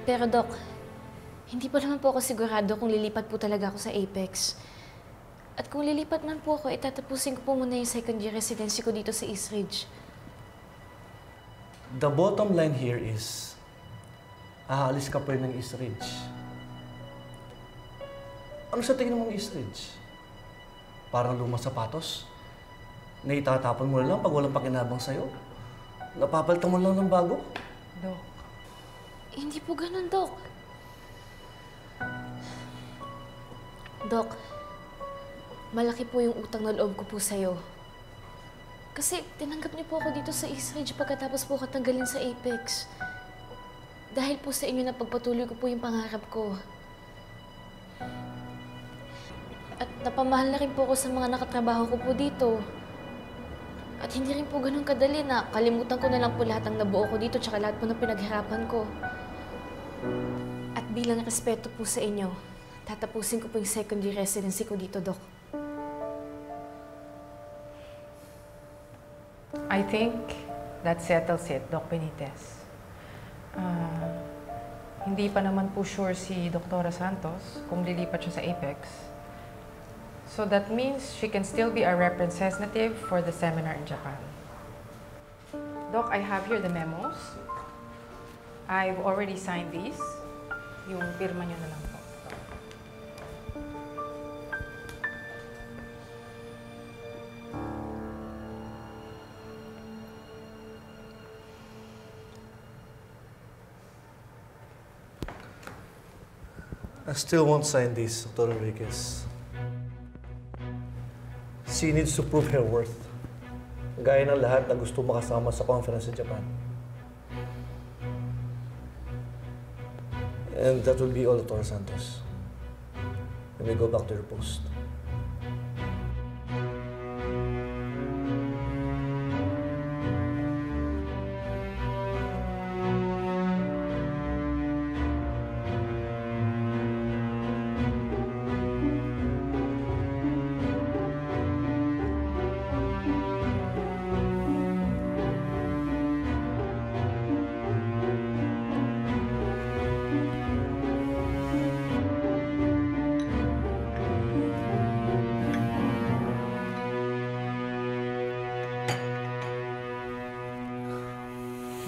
Pero Doc, hindi pa naman po ako sigurado kung lilipat po talaga ako sa Apex. At kung lilipat man po ako, itatapusin ko po muna yung second year residency ko dito sa East Ridge. The bottom line here is, aalis ka pa rin ng East Ridge. Ano sa tingin mong East Ridge? Parang lumang sapatos? Na itatapon mo na lang pag walang pakinabang sa'yo? Napapalitan mo lang ng bago? Dok. Hindi po ganun, Doc. Doc, malaki po yung utang na loob ko po sa'yo. Kasi tinanggap niyo po ako dito sa East Ridge pagkatapos po ako tanggalin sa Apex. Dahil po sa inyo na pagpatuloy ko po yung pangarap ko. At napamahal na rin po ako sa mga nakatrabaho ko po dito. At hindi rin po ganun kadali na kalimutan ko na lang po lahat ng nabuo ko dito tsaka lahat po ng pinaghirapan ko. At bilang respeto po sa inyo, tatapusin ko po yung second year residency ko dito, Doc. I think that settles it, Doc Benitez. Hindi pa naman po sure si Dr. Santos kung lilipat siya sa Apex. So that means she can still be a representative for the seminar in Japan. Doc, I have here the memos. I've already signed these. Yung pirma niyo na lang po. I still won't sign this, Dr. Enriquez. She needs to prove her worth. Gaya ng lahat na gusto makasama sa conference sa Japan. And that will be all, Dr. Santos. Let me go back to your post.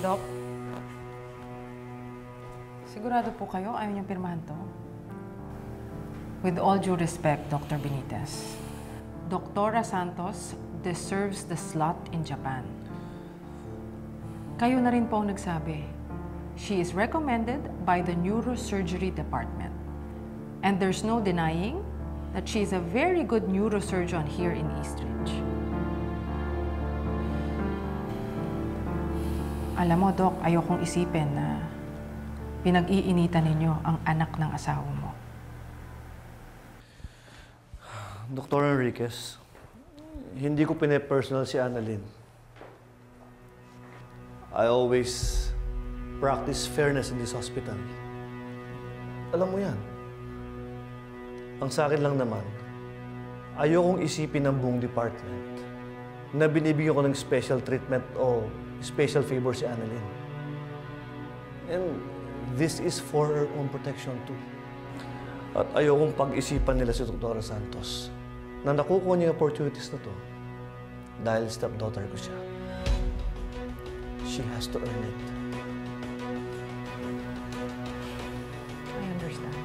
Doc, sigurado po kayo ayaw niyang pirmahan to? With all due respect, Dr. Benitez, Dr. Santos deserves the slot in Japan. Kayo na rin po ang nagsabi. She is recommended by the neurosurgery department. And there's no denying that she is a very good neurosurgeon here in East Ridge. Alam mo, Doc, ayokong isipin na pinag-iinitan ninyo ang anak ng asawa mo. Dr. Enriquez, hindi ko pine-personal si Annalyn. I always practice fairness in this hospital. Alam mo yan. Ang sa akin lang naman, ayokong isipin ng buong department na binibigyan ko ng special treatment o special favor si Annalyn. And this is for her own protection too. At ayokong pag-isipan nila si Dr. Santos na nakukuha niya yung opportunities na to dahil stepdaughter ko siya. She has to earn it. I understand.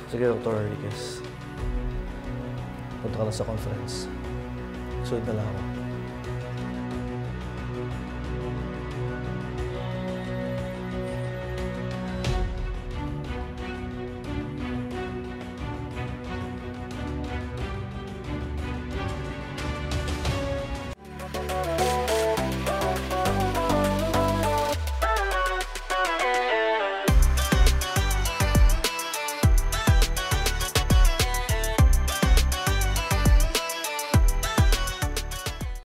Sige, Dr. Enriquez. Punta ka lang sa conference. Sunod na lang ako.